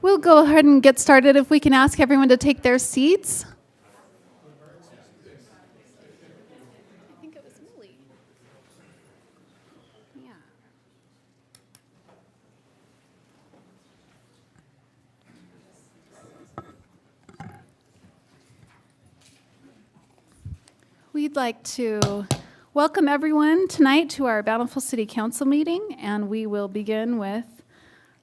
We'll go ahead and get started if we can ask everyone to take their seats. I think it was Millie. Yeah. We'd like to welcome everyone tonight to our Bountiful City Council meeting, and we will begin with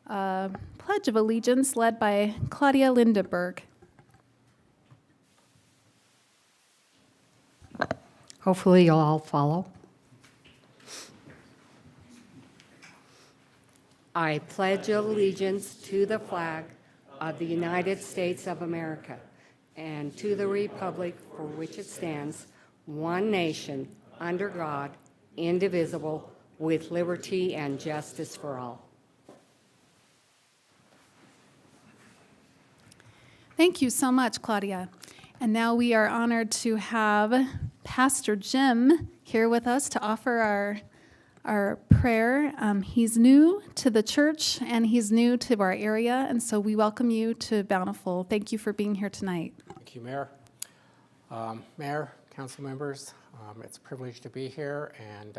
a Pledge of Allegiance led by Claudia Lindenberg. Hopefully you'll all follow. I pledge allegiance to the flag of the United States of America and to the republic for which it stands, one nation, under God, indivisible, with liberty and justice for all. Thank you so much, Claudia. And now we are honored to have Pastor Jim here with us to offer our prayer. He's new to the church and he's new to our area, and so we welcome you to Bountiful. Thank you for being here tonight. Thank you, Mayor. Mayor, council members, it's a privilege to be here. And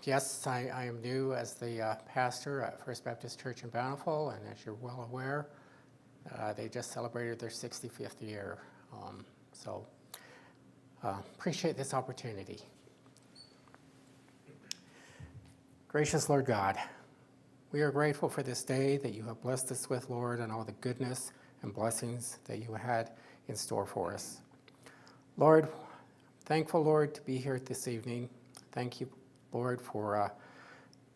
yes, I am new as the pastor at First Baptist Church in Bountiful, and as you're well aware, they just celebrated their 65th year. So appreciate this opportunity. Gracious Lord God, we are grateful for this day that you have blessed us with, Lord, and all the goodness and blessings that you had in store for us. Lord, thankful, Lord, to be here this evening. Thank you, Lord, for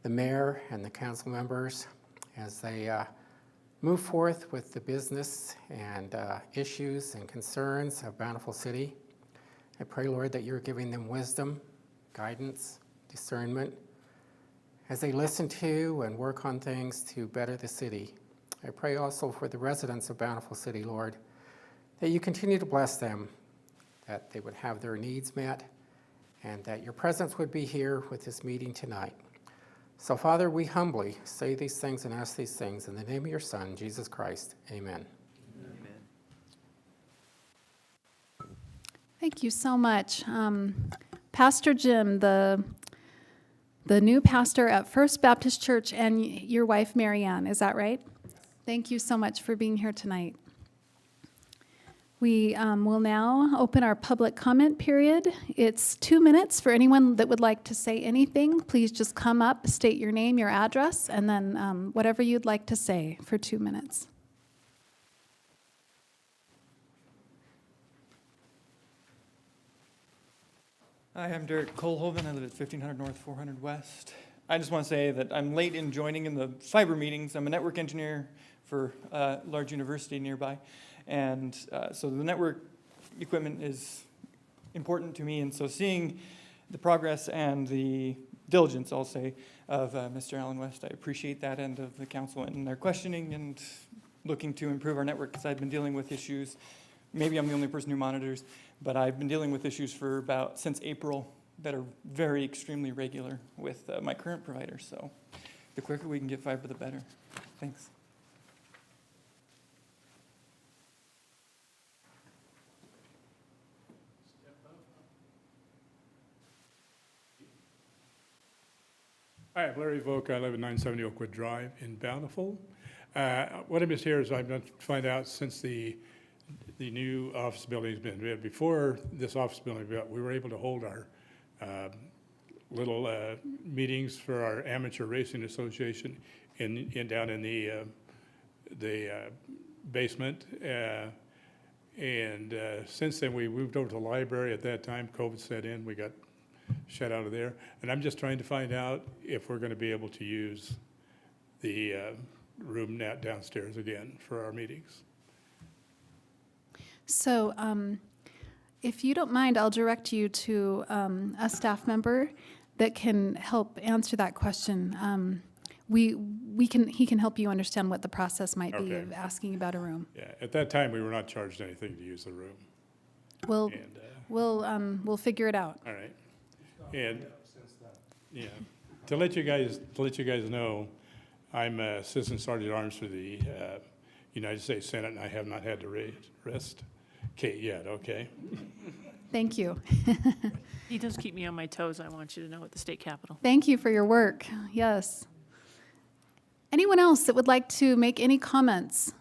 the mayor and the council members as they move forth with the business and issues and concerns of Bountiful City. I pray, Lord, that you're giving them wisdom, guidance, discernment, as they listen to and work on things to better the city. I pray also for the residents of Bountiful City, Lord, that you continue to bless them, that they would have their needs met, and that your presence would be here with this meeting tonight. So, Father, we humbly say these things and ask these things in the name of your Son, Jesus Christ. Amen. Amen. Thank you so much. Pastor Jim, the new pastor at First Baptist Church, and your wife, Marianne, is that right? Thank you so much for being here tonight. We will now open our public comment period. It's 2 minutes for anyone that would like to say anything. Please just come up, state your name, your address, and then whatever you'd like to say for 2 minutes. Hi, I'm Derek Kohlhoven. I live at 1500 North, 400 West. I just want to say that I'm late in joining in the fiber meetings. I'm a network engineer for a large university nearby. And so the network equipment is important to me. And so seeing the progress and the diligence, I'll say, of Mr. Allen West, I appreciate that end of the council and their questioning and looking to improve our network, because I've been dealing with issues. Maybe I'm the only person who monitors, but I've been dealing with issues for since April that are very extremely regular with my current provider. So the quicker we can get fiber, the better. Thanks. Hi, I'm Larry Volk. I live at 970 Oakwood Drive in Bountiful. What I'm just here is I'm going to find out, since the new office building's been built, before this office building built, we were able to hold our little meetings for our amateur racing association down in the basement. And since then, we moved over to the library. At that time, COVID set in. We got shut out of there. And I'm just trying to find out if we're going to be able to use the room downstairs again for our meetings. So if you don't mind, I'll direct you to a staff member that can help answer that question. He can help you understand what the process might be of asking about a room. Yeah, at that time, we were not charged anything to use the room. We'll figure it out. All right. And yeah, to let you guys know, I'm Assistant Sergeant at Arms for the United States Senate, and I have not had to rest Kate yet, okay? Thank you. He does keep me on my toes, I want you to know, at the state capitol. Thank you for your work. Yes. Anyone else that would like to make any comments?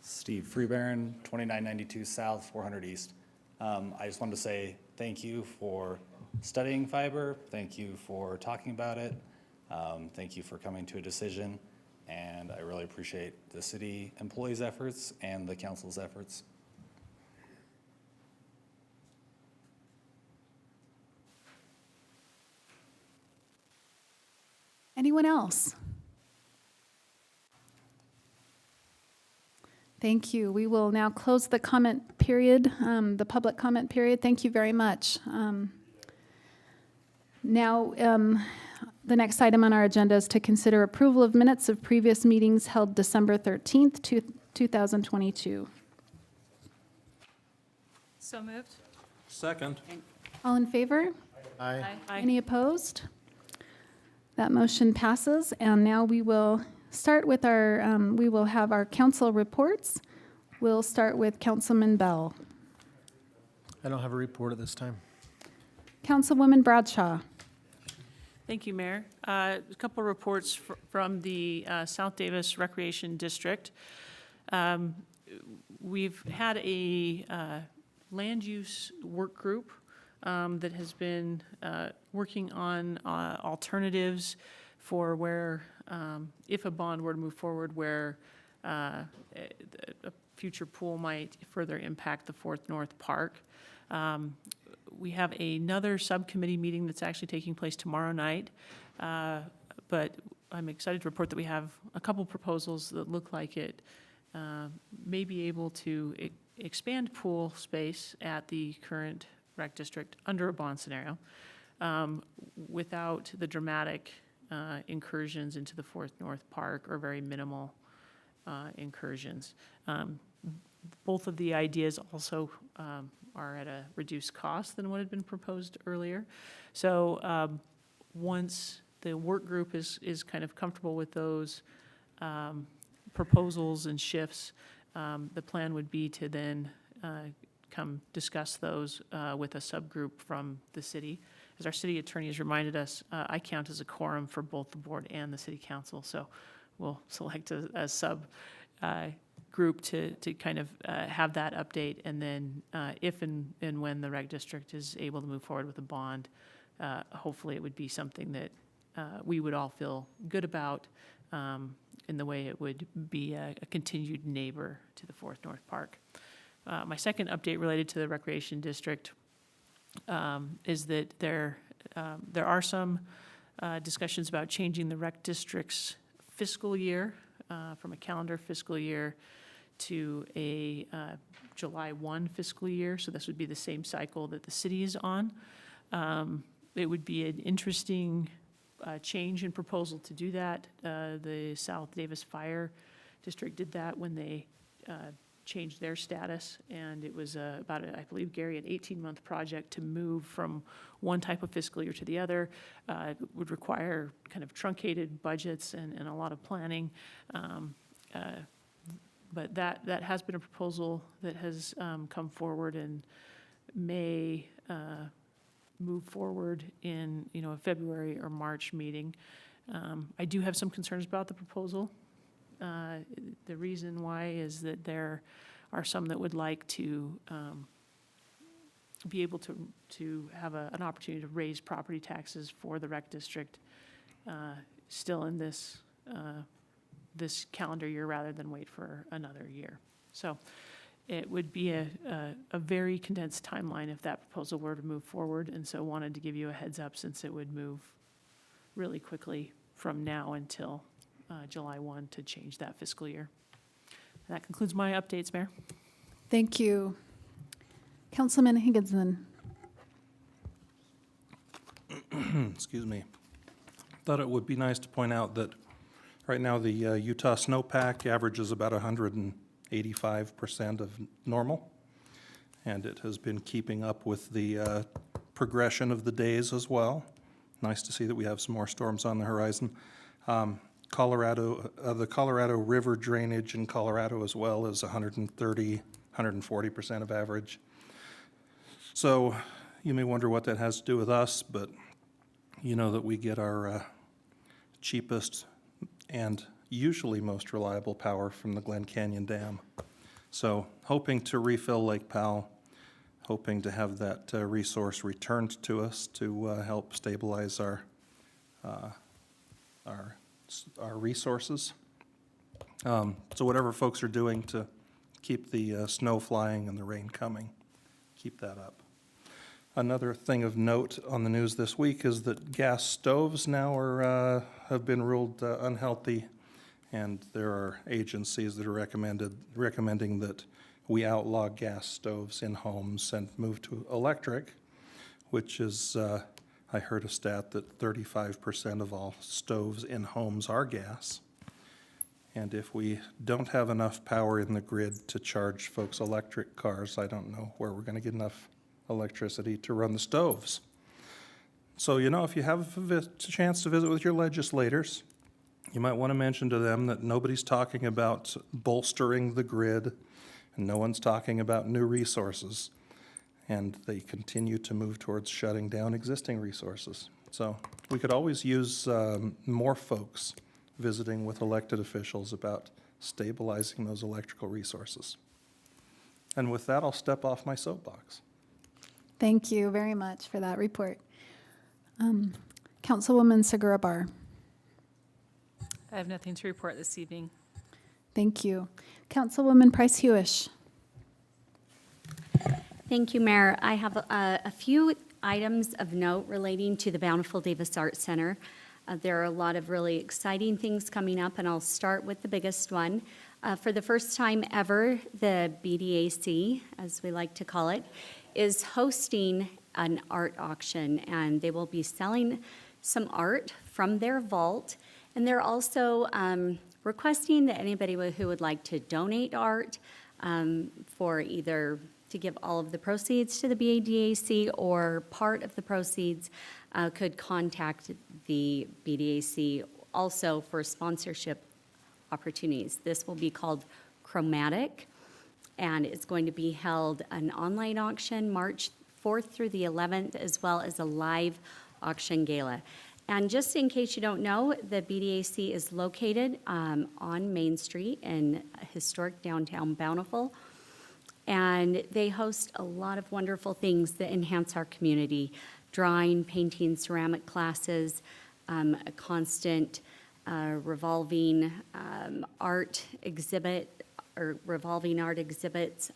Steve Freebaron, 2992 South, 400 East. I just wanted to say thank you for studying fiber. Thank you for talking about it. Thank you for coming to a decision. And I really appreciate the city employees' efforts and the council's efforts. Anyone else? Thank you. We will now close the comment period, the public comment period. Thank you very much. Now, the next item on our agenda is to consider approval of minutes of previous meetings held December 13th, 2022. So moved. Second. All in favor? Aye. Any opposed? That motion passes, and now we will start with our, we will have our council reports. We'll start with Councilman Bell. I don't have a report at this time. Councilwoman Bradshaw. Thank you, Mayor. A couple reports from the South Davis Recreation District. We've had a land use work group that has been working on alternatives for where, if a bond were to move forward, where a future pool might further impact the Fourth North Park. We have another subcommittee meeting that's actually taking place tomorrow night, but I'm excited to report that we have a couple proposals that look like it may be able to expand pool space at the current rec district under a bond scenario without the dramatic incursions into the Fourth North Park or very minimal incursions. Both of the ideas also are at a reduced cost than what had been proposed earlier. So once the work group is kind of comfortable with those proposals and shifts, the plan would be to then come discuss those with a subgroup from the city. As our city attorney has reminded us, I count as a quorum for both the board and the city council, so we'll select a sub group to kind of have that update, and then if and when the rec district is able to move forward with a bond, hopefully it would be something that we would all feel good about in the way it would be a continued neighbor to the Fourth North Park. My second update related to the recreation district is that there are some discussions about changing the rec district's fiscal year from a calendar fiscal year to a July 1 fiscal year. So this would be the same cycle that the city is on. It would be an interesting change in proposal to do that. The South Davis Fire District did that when they changed their status, and it was about, I believe, Gary, an 18-month project to move from one type of fiscal year to the other. It would require kind of truncated budgets and a lot of planning. But that has been a proposal that has come forward and may move forward in a February or March meeting. I do have some concerns about the proposal. The reason why is that there are some that would like to be able to have an opportunity to raise property taxes for the rec district still in this calendar year rather than wait for another year. So it would be a very condensed timeline if that proposal were to move forward, and so wanted to give you a heads up since it would move really quickly from now until July 1 to change that fiscal year. And that concludes my updates, Mayor. Thank you. Councilman Higginson. Excuse me. Thought it would be nice to point out that right now the Utah snowpack averages about 185% of normal, and it has been keeping up with the progression of the days as well. Nice to see that we have some more storms on the horizon. The Colorado River drainage in Colorado as well is 130, 140% of average. So you may wonder what that has to do with us, but you know that we get our cheapest and usually most reliable power from the Glen Canyon Dam. So hoping to refill Lake Powell, hoping to have that resource returned to us to help stabilize our resources. So whatever folks are doing to keep the snow flying and the rain coming, keep that up. Another thing of note on the news this week is that gas stoves now have been ruled unhealthy, and there are agencies that are recommending that we outlaw gas stoves in homes and move to electric, which is, I heard a stat that 35% of all stoves in homes are gas. And if we don't have enough power in the grid to charge folks' electric cars, I don't know where we're going to get enough electricity to run the stoves. So, you know, if you have a chance to visit with your legislators, you might want to mention to them that nobody's talking about bolstering the grid, and no one's talking about new resources, and they continue to move towards shutting down existing resources. So we could always use more folks visiting with elected officials about stabilizing those electrical resources. And with that, I'll step off my soapbox. Thank you very much for that report. Councilwoman Segura Bar. I have nothing to report this evening. Thank you. Councilwoman Price Hewish. Thank you, Mayor. I have a few items of note relating to the Bountiful Davis Arts Center. There are a lot of really exciting things coming up, and I'll start with the biggest one. For the first time ever, the BDAC, as we like to call it, is hosting an art auction, and they will be selling some art from their vault. And they're also requesting that anybody who would like to donate art for either to give all of the proceeds to the BDAC or part of the proceeds could contact the BDAC also for sponsorship opportunities. This will be called Chromatic, and it's going to be held an online auction March 4th through the 11th, as well as a live auction gala. And just in case you don't know, the BDAC is located on Main Street in historic downtown Bountiful. And they host a lot of wonderful things that enhance our community: drawing, painting, ceramic classes, a constant revolving art exhibit, or revolving art exhibits.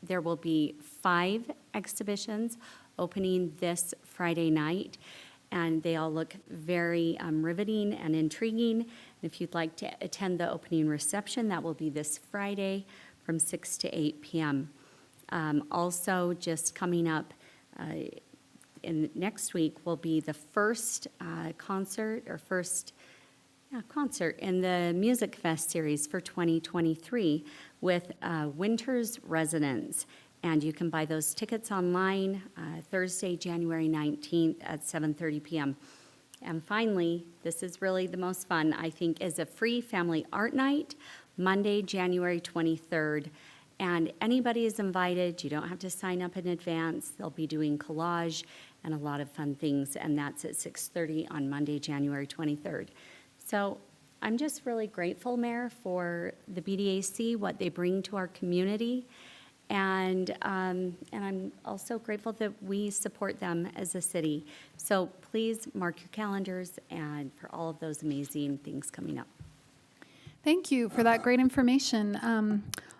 There will be 5 exhibitions opening this Friday night, and they all look very riveting and intriguing. And if you'd like to attend the opening reception, that will be this Friday from 6 to 8 p.m. Also, just coming up in next week will be the first concert in the Music Fest series for 2023 with Winter's Resonance. And you can buy those tickets online Thursday, January 19th at 7:30 p.m. And finally, this is really the most fun, I think, is a free family art night, Monday, January 23rd. And anybody is invited. You don't have to sign up in advance. They'll be doing collage and a lot of fun things, and that's at 6:30 on Monday, January 23rd. So I'm just really grateful, Mayor, for the BDAC, what they bring to our community. And I'm also grateful that we support them as a city. So please mark your calendars and for all of those amazing things coming up. Thank you for that great information.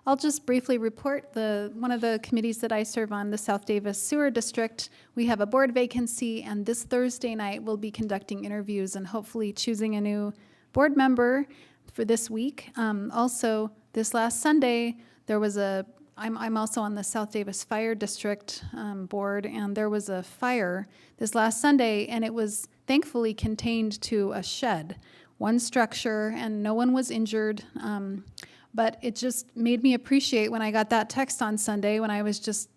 I'll just briefly report one of the committees that I serve on, the South Davis Sewer District. We have a board vacancy, and this Thursday night we'll be conducting interviews and hopefully choosing a new board member for this week. Also, this last Sunday, I'm also on the South Davis Fire District board, and there was a fire this last Sunday, and it was thankfully contained to a shed, one structure, and no one was injured. But it just made me appreciate when I got that text on Sunday when I was just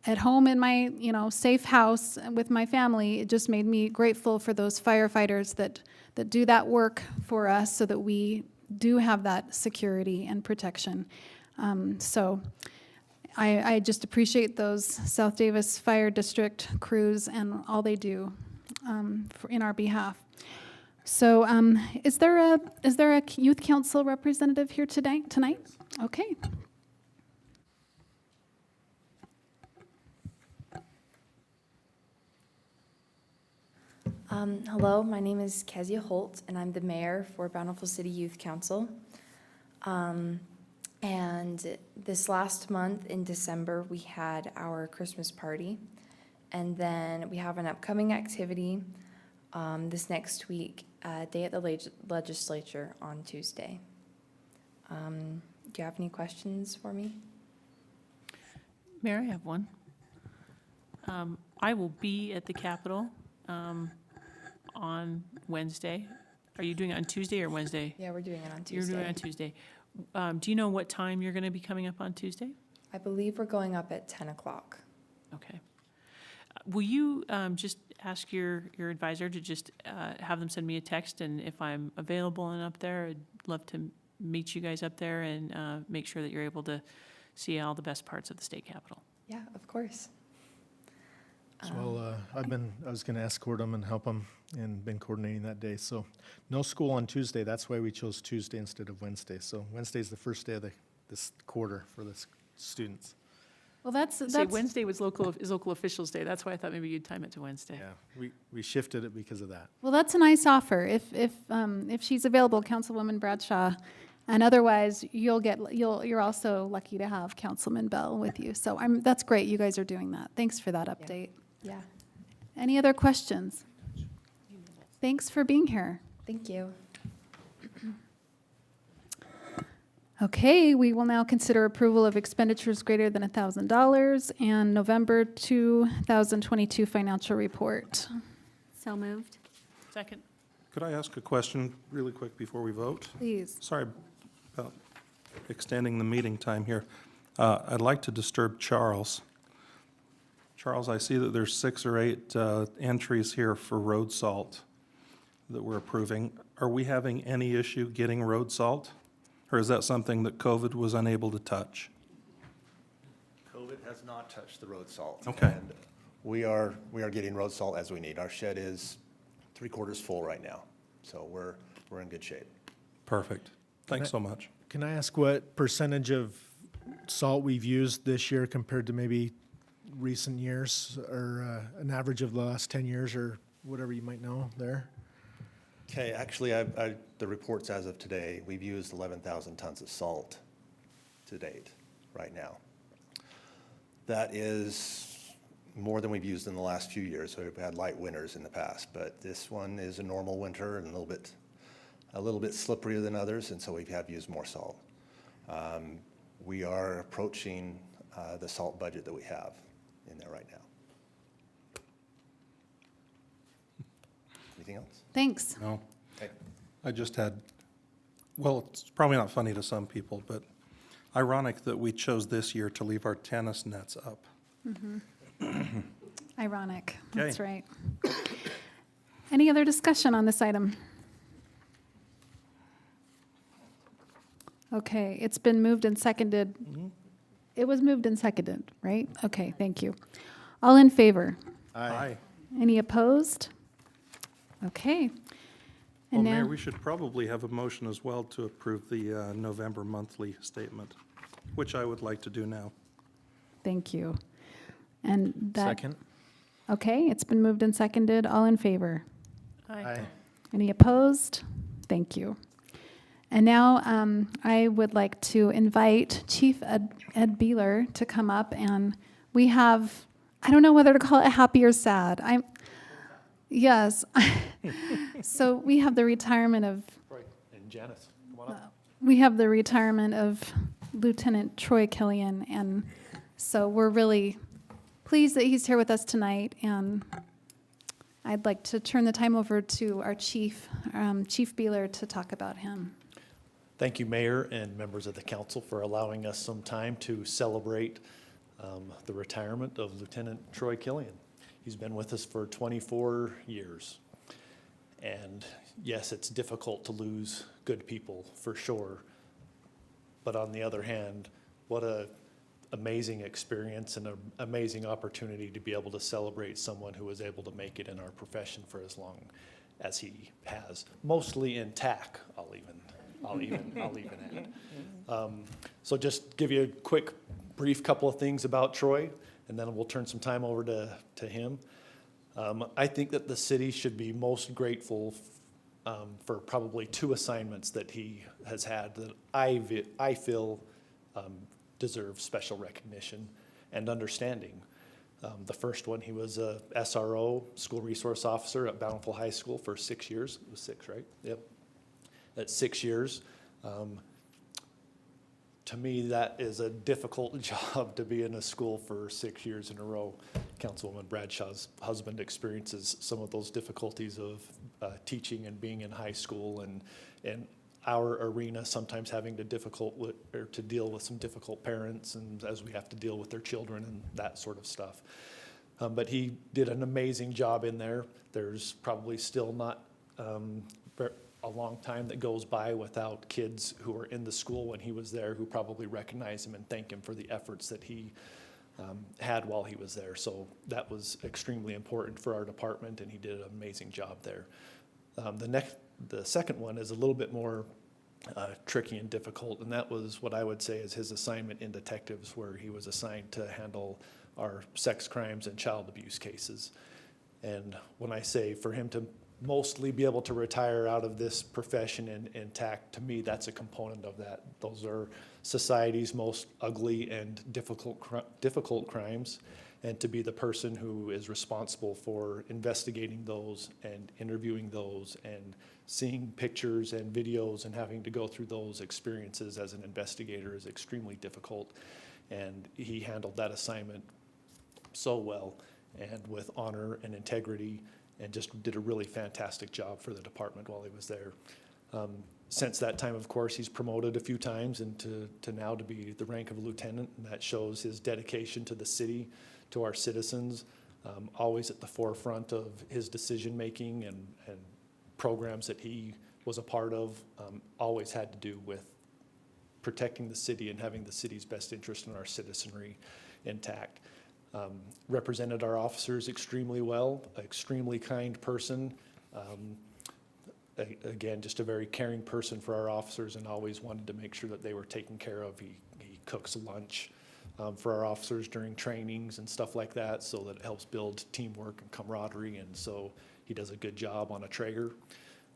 at home in my, safe house with my family, it just made me grateful for those firefighters that do that work for us so that we do have that security and protection. So I just appreciate those South Davis Fire District crews and all they do in our behalf. So is there a youth council representative here tonight? Okay. Hello, my name is Kezia Holt, and I'm the mayor for Bountiful City Youth Council. And this last month in December, we had our Christmas party. And then we have an upcoming activity this next week, Day at the Legislature on Tuesday. Do you have any questions for me? Mayor, I have one. I will be at the Capitol on Wednesday. Are you doing it on Tuesday or Wednesday? Yeah, we're doing it on Tuesday. You're doing it on Tuesday. Do you know what time you're going to be coming up on Tuesday? I believe we're going up at 10 o'clock. Okay. Will you just ask your advisor to just have them send me a text, and if I'm available and up there, I'd love to meet you guys up there and make sure that you're able to see all the best parts of the state capitol. Yeah, of course. So I was going to escort them and help them and been coordinating that day. So no school on Tuesday. That's why we chose Tuesday instead of Wednesday. So Wednesday is the first day of this quarter for the students. Well, that's Say Wednesday is local officials' day. That's why I thought maybe you'd time it to Wednesday. Yeah, we shifted it because of that. well, that's a nice offer. If she's available, Councilwoman Bradshaw, and otherwise you're also lucky to have Councilman Bell with you. So that's great. You guys are doing that. Thanks for that update. Yeah, Any other questions? Thanks for being here. thank you. Okay, we will now consider approval of expenditures greater than $1,000 and November 2022 financial report. So moved. Second. Could I ask a question really quick before we vote? Please. Sorry about extending the meeting time here. I'd like to disturb Charles. Charles, I see that there's 6 or 8 entries here for road salt that we're approving. Are we having any issue getting road salt? Or is that something that COVID was unable to touch? COVID has not touched the road salt. Okay. And we are getting road salt as we need. Our shed is 3/4 full right now, so we're in good shape. Perfect. Thanks so much. Can I ask what percentage of salt we've used this year compared to maybe recent years, or an average of the last 10 years, or whatever you might know there? Okay, actually, the reports as of today, we've used 11,000 tons of salt to date, right now. That is more than we've used in the last few years. So we've had light winters in the past, but this one is a normal winter and a little bit slipperier than others, and so we have used more salt. We are approaching the salt budget that we have in there right now. Anything else? Thanks. No, Okay. I just had, well, it's probably not funny to some people, but ironic that we chose this year to leave our tennis nets up. Ironic. That's Okay. right. Any other discussion on this item? Okay, it's been moved and seconded. It was moved and seconded, right? Okay, thank you. All in favor? Aye. Any opposed? Okay. Well, And Mayor, now, we should probably have a motion as well to approve the November monthly statement, which I would like to do now. thank you. And that. Second? Okay, it's been moved and seconded. All in favor? Aye. Any opposed? Thank you. And now I would like to invite Chief Ed Beeler to come up, and we have, I don't know whether to call it happy or sad. Yes. So we have the retirement of, And Janice, come on up. we have the retirement of Lieutenant Troy Killian, and so we're really pleased that he's here with us tonight, and I'd like to turn the time over to our chief, Chief Beeler, to talk about him. Thank you, Mayor and members of the council, for allowing us some time to celebrate the retirement of Lieutenant Troy Killian. He's been with us for 24 years. And yes, it's difficult to lose good people, for sure. But on the other hand, what a amazing experience and an amazing opportunity to be able to celebrate someone who was able to make it in our profession for as long as he has, mostly in TAC, I'll even add. So just give you a quick, brief couple of things about Troy, and then we'll turn some time over to him. I think that the city should be most grateful for probably 2 assignments that he has had that I feel deserve special recognition and understanding. The first one, he was a SRO, school resource officer at Bountiful High School for 6 years. It was 6, right? Yep. That's 6 years. To me, that is a difficult job to be in a school for 6 years in a row. Councilwoman Bradshaw's husband experiences some of those difficulties of teaching and being in high school, and our arena sometimes having to deal with some difficult parents, and as we have to deal with their children and that sort of stuff. But he did an amazing job in there. There's probably still not a long time that goes by without kids who were in the school when he was there who probably recognize him and thank him for the efforts that he had while he was there. So that was extremely important for our department, and he did an amazing job there. The second one is a little bit more tricky and difficult, and that was what I would say is his assignment in detectives, where he was assigned to handle our sex crimes and child abuse cases. And when I say for him to mostly be able to retire out of this profession intact, to me, that's a component of that. Those are society's most ugly and difficult crimes, and to be the person who is responsible for investigating those and interviewing those and seeing pictures and videos and having to go through those experiences as an investigator is extremely difficult. And he handled that assignment so well and with honor and integrity, and just did a really fantastic job for the department while he was there. Since that time, of course, he's promoted a few times, and to now to be the rank of a lieutenant, and that shows his dedication to the city, to our citizens, always at the forefront of his decision-making and programs that he was a part of, always had to do with protecting the city and having the city's best interest in our citizenry intact. Represented our officers extremely well, extremely kind person. Again, just a very caring person for our officers, and always wanted to make sure that they were taken care of. He cooks lunch for our officers during trainings and stuff like that, so that it helps build teamwork and camaraderie, and so he does a good job on a Traeger.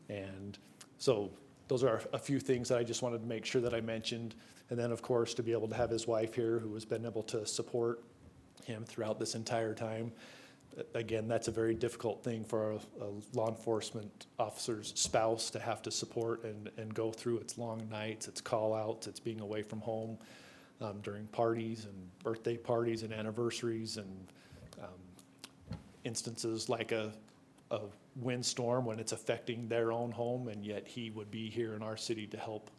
And so those are a few things that I just wanted to make sure that I mentioned. And then, of course, to be able to have his wife here, who has been able to support him throughout this entire time. Again, that's a very difficult thing for a law enforcement officer's spouse to have to support and go through. Its long nights, its call-outs, it's being away from home during parties and birthday parties and anniversaries, and instances like a windstorm when it's affecting their own home, and yet he would be here in our city to help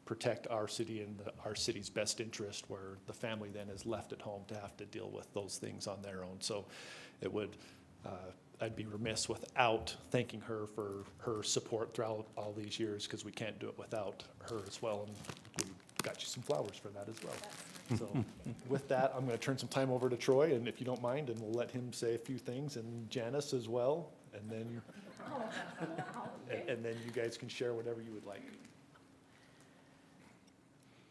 protect our city and our city's best interest, where the family then is left at home to have to deal with those things on their own. So it would, I'd be remiss without thanking her for her support throughout all these years, because we can't do it without her as well. And we got you some flowers for that as well. So with that, I'm going to turn some time over to Troy, and if you don't mind, and we'll let him say a few things, and Janice as well, and then and then you guys can share whatever you would like.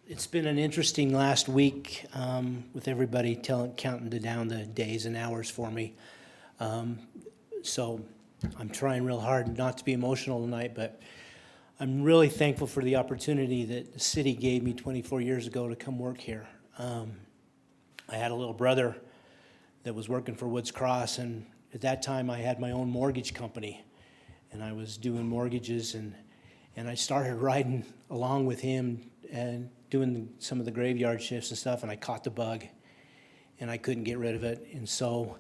It's been an interesting last week with everybody counting down the days and hours for me. So I'm trying real hard not to be emotional tonight, but I'm really thankful for the opportunity that the city gave me 24 years ago to come work here. I had a little brother that was working for Woods Cross, and at that time I had my own mortgage company, and I was doing mortgages, and I started riding along with him and doing some of the graveyard shifts and stuff, and I caught the bug, and I couldn't get rid of it. And so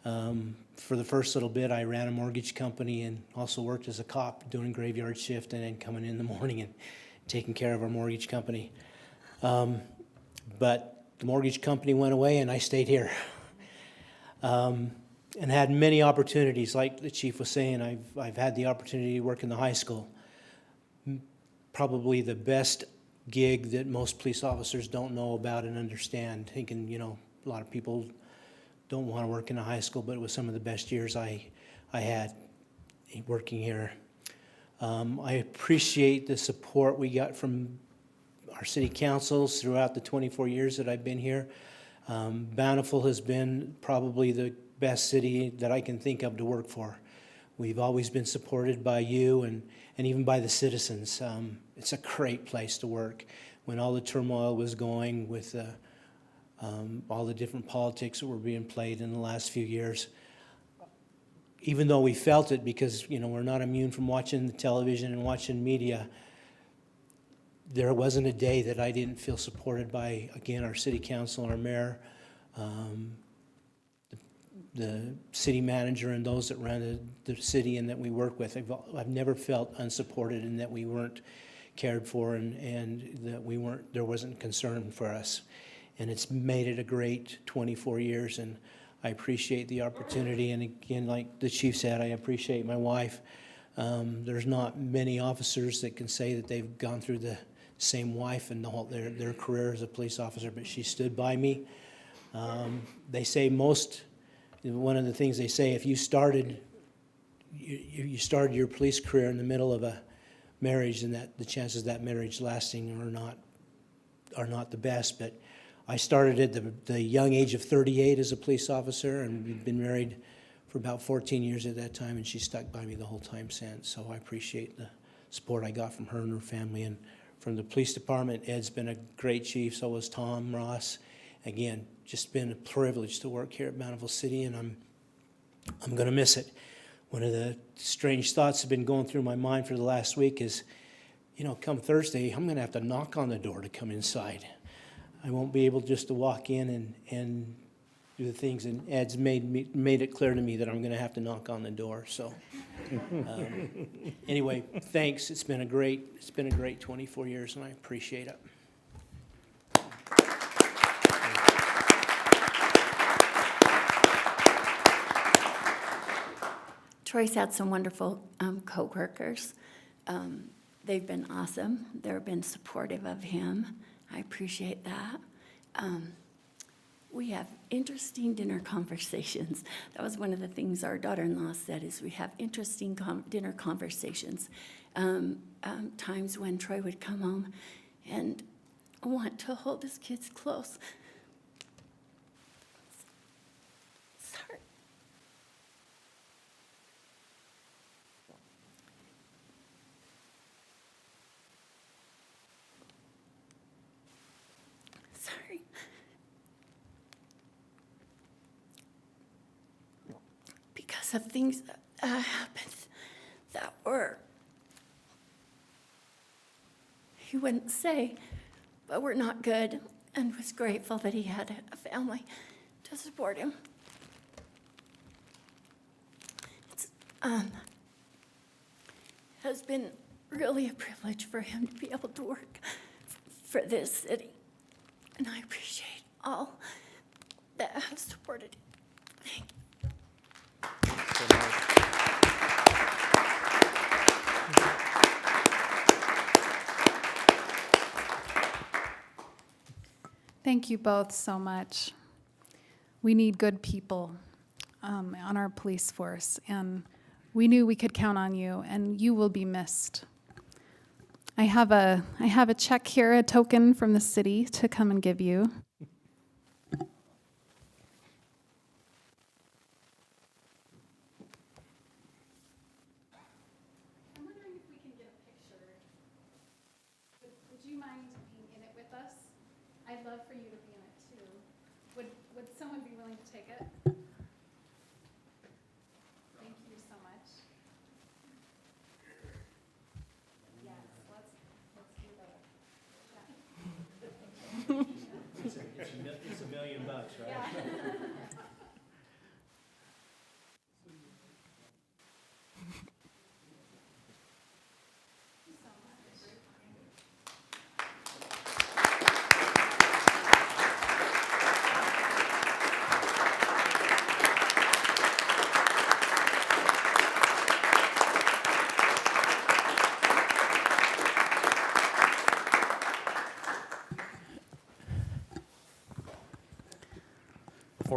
for the first little bit, I ran a mortgage company and also worked as a cop doing graveyard shift, and then coming in the morning and taking care of our mortgage company. But the mortgage company went away and I stayed here. And had many opportunities, like the chief was saying. I've had the opportunity to work in the high school. Probably the best gig that most police officers don't know about and understand. Thinking, a lot of people don't want to work in a high school, but it was some of the best years I had working here. I appreciate the support we got from our city councils throughout the 24 years that I've been here. Bountiful has been probably the best city that I can think of to work for. We've always been supported by you and even by the citizens. It's a great place to work. When all the turmoil was going with all the different politics that were being played in the last few years, even though we felt it because, we're not immune from watching the television and watching media, there wasn't a day that I didn't feel supported by, again, our city council and our mayor, the city manager and those that run the city and that we work with. I've never felt unsupported and that we weren't cared for and that there wasn't concern for us. And it's made it a great 24 years, and I appreciate the opportunity. And again, like the chief said, I appreciate my wife. There's not many officers that can say that they've gone through the same wife and their career as a police officer, but she stood by me. They say one of the things they say, if you started your police career in the middle of a marriage, then the chances of that marriage lasting are not the best. But I started at the young age of 38 as a police officer, and we've been married for about 14 years at that time, and she stuck by me the whole time since. So I appreciate the support I got from her and her family. And from the police department, Ed's been a great chief, so was Tom Ross. Again, just been a privilege to work here at Bountiful City, and I'm going to miss it. One of the strange thoughts that have been going through my mind for the last week is, come Thursday, I'm going to have to knock on the door to come inside. I won't be able just to walk in and do the things, and Ed's made it clear to me that I'm going to have to knock on the door. So, anyway, thanks. It's been a great 24 years, and I appreciate it. Troy's had some wonderful co-workers. They've been awesome. They've been supportive of him. I appreciate that. We have interesting dinner conversations. That was one of the things our daughter-in-law said, is we have interesting dinner conversations. Times when Troy would come home and want to hold his kids close. Sorry. Sorry. Because of things that happened that were, he wouldn't say, but were not good, and was grateful that he had a family to support him. It's has been really a privilege for him to be able to work for this city, and I appreciate all that have supported him. Thank you. Thank you both so much. We need good people on our police force, and we knew we could count on you, and you will be missed. I have a check here, a token from the city to come and give you. I'm wondering if we can get a picture. Would you mind being in it with us? I'd love for you to be in it too. Would someone be willing to take it? Thank you so much. Yes, let's do the check. It's $1 million, right? Yeah.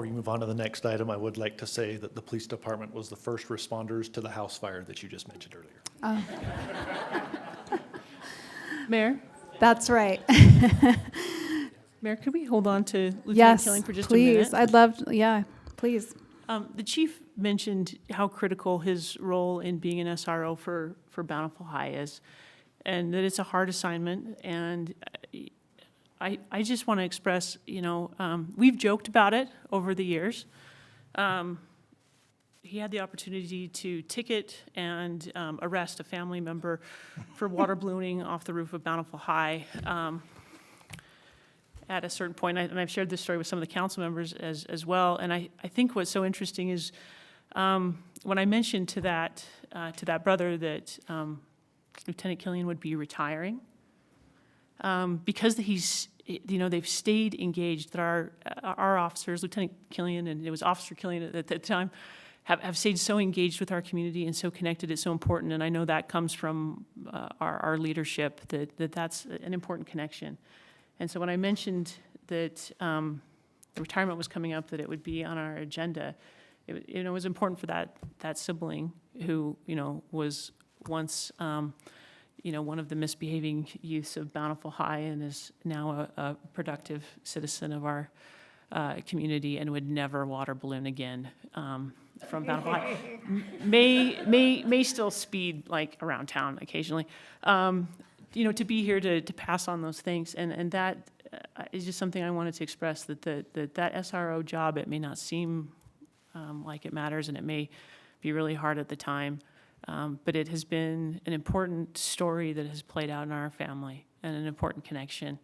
before you move on to the next item, I would like to say that the police department was the first responders to the house fire that you just mentioned earlier. Mayor? That's right. Mayor, could we hold on to Lieutenant Yes, Killing for just a minute? please. I'd love, yeah, please. The chief mentioned how critical his role in being an SRO for Bountiful High is, and that it's a hard assignment. And I just want to express, we've joked about it over the years. He had the opportunity to ticket and arrest a family member for water ballooning off the roof of Bountiful High. At a certain point, and I've shared this story with some of the council members as well, and I think what's so interesting is when I mentioned to that brother that Lieutenant Killian would be retiring, because they've stayed engaged, that our officers, Lieutenant Killian, and it was Officer Killian at the time, have stayed so engaged with our community and so connected. It's so important, and I know that comes from our leadership, that's an important connection. And so when I mentioned that the retirement was coming up, that it would be on our agenda, it was important for that sibling who, was once, one of the misbehaving youths of Bountiful High and is now a productive citizen of our community and would never water balloon again from Bountiful High. May still speed like around town occasionally. To be here to pass on those things. And that is just something I wanted to express, that SRO job, it may not seem like it matters, and it may be really hard at the time, but it has been an important story that has played out in our family and an important connection.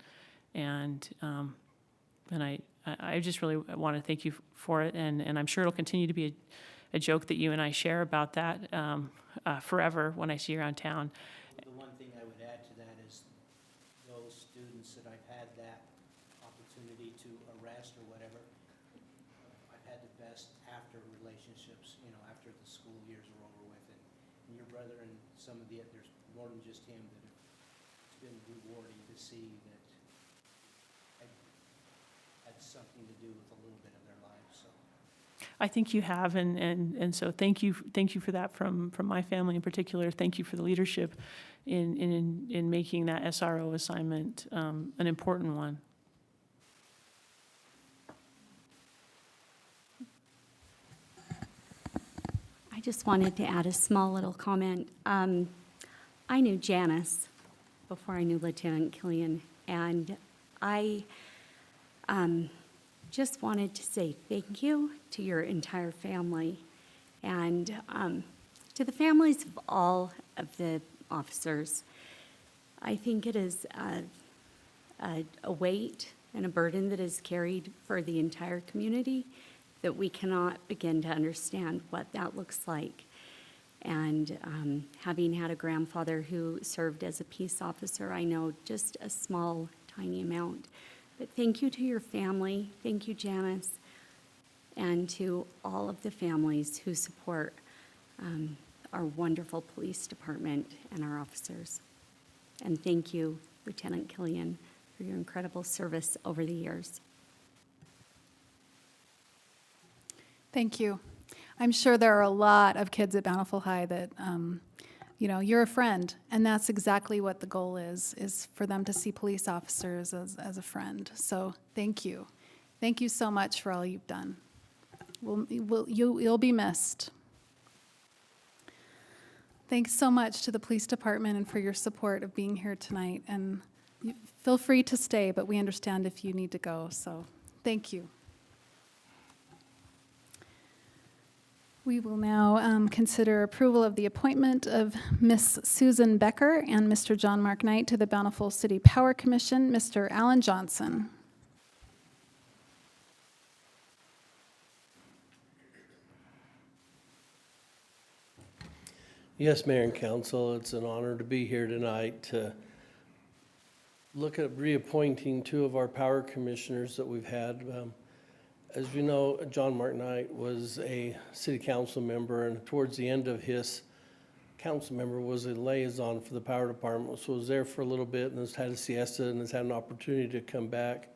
And I just really want to thank you for it, and I'm sure it'll continue to be a joke that you and I share about that forever when I see you around town. The one thing I would add to that is those students that I've had that opportunity to arrest or whatever, I've had the best after relationships, after the school years are over with. And your brother and some of there's more than just him that it's been rewarding to see that I had something to do with a little bit of their lives, so. I think you have, and so thank you for that from my family in particular. Thank you for the leadership in making that SRO assignment an important one. I just wanted to add a small little comment. I knew Janice before I knew Lieutenant Killian, and I just wanted to say thank you to your entire family and to the families of all of the officers. I think it is a weight and a burden that is carried for the entire community that we cannot begin to understand what that looks like. And having had a grandfather who served as a peace officer, I know just a small, tiny amount. But thank you to your family, thank you, Janice, and to all of the families who support our wonderful police department and our officers. And thank you, Lieutenant Killian, for your incredible service over the years. Thank you. I'm sure there are a lot of kids at Bountiful High that, you're a friend, and that's exactly what the goal is for them to see police officers as a friend. So thank you. Thank you so much for all you've done. You'll be missed. Thanks so much to the police department and for your support of being here tonight. And feel free to stay, but we understand if you need to go, so thank you. We will now consider approval of the appointment of Miss Susan Becker and Mr. John Mark Knight to the Bountiful City Power Commission. Mr. Alan Johnson. Yes, Mayor and Council, it's an honor to be here tonight to look at reappointing two of our power commissioners that we've had. As you know, John Mark Knight was a city council member, and towards the end of his council member was a liaison for the power department, so was there for a little bit and has had a siesta and has had an opportunity to come back.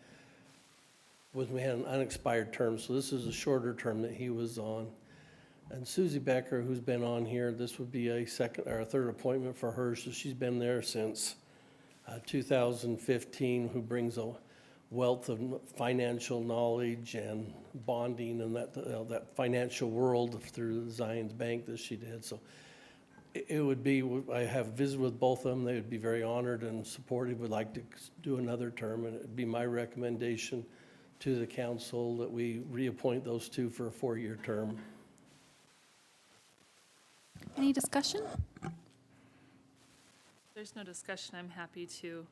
we had an unexpired term, so this is a shorter term that he was on. And Susie Becker, who's been on here, this would be a second or a third appointment for her, so she's been there since 2015, who brings a wealth of financial knowledge and bonding and that financial world through Zions Bank that she did. So it would be, I have visited with both of them. They would be very honored and supportive, would like to do another term, and it'd be my recommendation to the council that we reappoint those two for a 4-year term. Any discussion? There's no discussion. I'm happy to,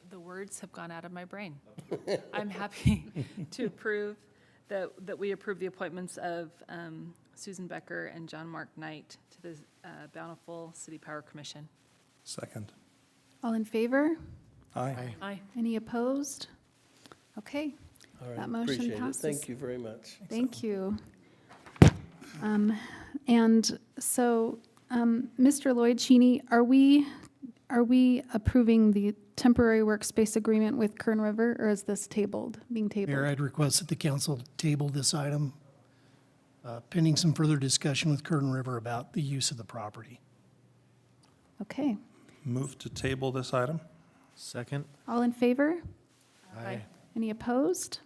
the words have gone out of my brain. I'm happy to approve that we approve the appointments of Susan Becker and John Mark Knight to the Bountiful City Power Commission. Second. All in favor? Aye. Aye. Any opposed? Okay, All right, that motion appreciate it. passes. Thank you very much. Thank you. And so, Mr. Lloyd Cheney, are we approving the temporary workspace agreement with Kern River, or is this being tabled? Mayor, I'd request that the council table this item pending some further discussion with Kern River about the use of the property. Okay, Move to table this item? Second? all in favor? Aye. Any opposed?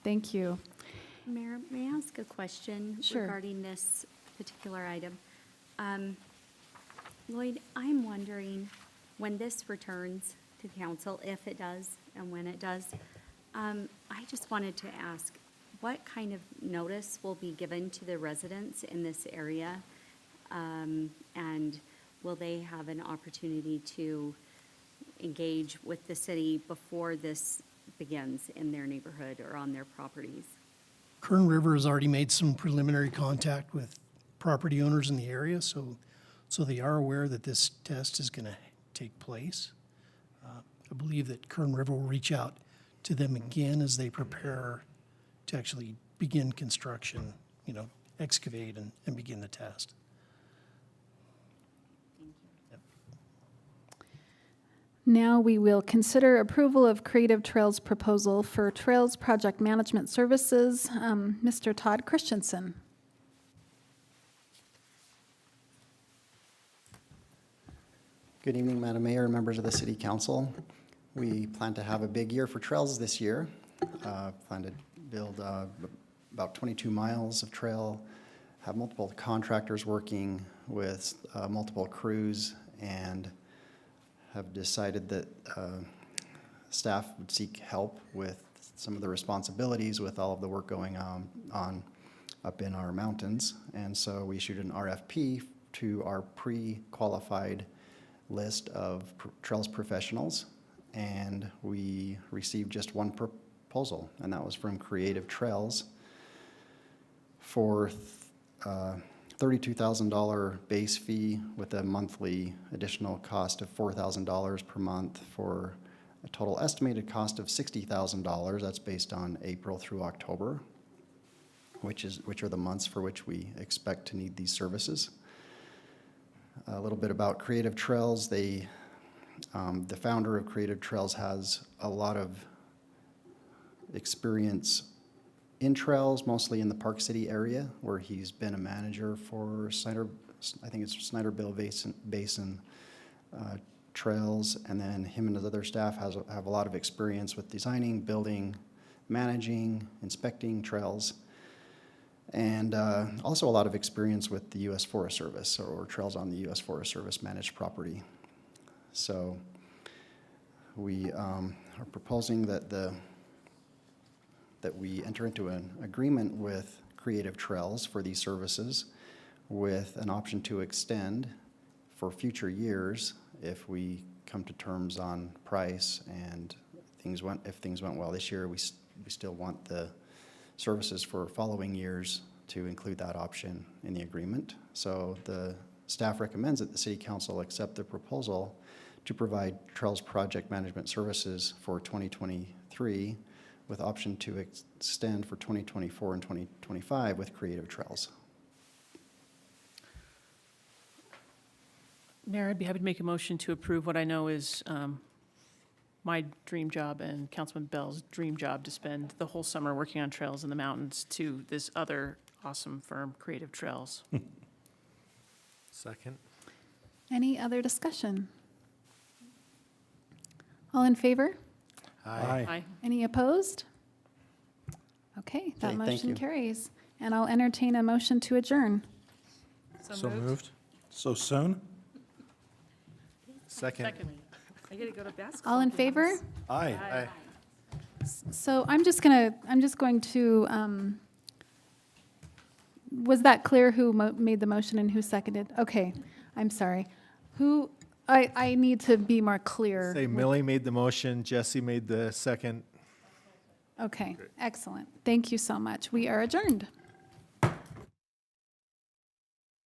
Thank you. Mayor, may I ask a question Sure. regarding this particular item? Lloyd, I'm wondering, when this returns to council, if it does and when it does, I just wanted to ask, what kind of notice will be given to the residents in this area? And will they have an opportunity to engage with the city before this begins in their neighborhood or on their properties? Kern River has already made some preliminary contact with property owners in the area, so they are aware that this test is going to take place. I believe that Kern River will reach out to them again as they prepare to actually begin construction, excavate and begin the test. Now we will consider approval of Creative Trails proposal for Trails Project Management Services. Mr. Todd Christensen. Good evening, Madam Mayor and members of the City Council. We plan to have a big year for trails this year. Plan to build about 22 miles of trail, have multiple contractors working with multiple crews, and have decided that staff would seek help with some of the responsibilities with all of the work going on up in our mountains. And so we issued an RFP to our pre-qualified list of trails professionals, and we received just one proposal, and that was from Creative Trails for $32,000 base fee with a monthly additional cost of $4,000 per month for a total estimated cost of $60,000. That's based on April through October, which are the months for which we expect to need these services. A little bit about Creative Trails. The founder of Creative Trails has a lot of experience in trails, mostly in the Park City area, where he's been a manager for Snyderville Basin trails, and then him and his other staff have a lot of experience with designing, building, managing, inspecting trails, and also a lot of experience with the U.S. Forest Service or trails on the U.S. Forest Service managed property. So we are proposing that we enter into an agreement with Creative Trails for these services with an option to extend for future years if we come to terms on price and if things went well this year, we still want the services for following years to include that option in the agreement. So the staff recommends that the City Council accept the proposal to provide Trails Project Management Services for 2023 with option to extend for 2024 and 2025 with Creative Trails. Mayor, I'd be happy to make a motion to approve what I know is my dream job and Councilman Bell's dream job, to spend the whole summer working on trails in the mountains, to this other awesome firm, Creative Trails. Second. Any other discussion? All in favor? Aye. Any opposed? Okay, that Okay, thank motion you. carries. And I'll entertain a motion to adjourn. So moved. So soon? Second. I gotta go to basketball. All in favor? Aye. So I'm just going to, was that clear who made the motion and who seconded? Okay, I'm sorry. I need to be more clear. Say Millie made the motion, Jesse made the second. Okay, excellent. Thank you so much. We are adjourned.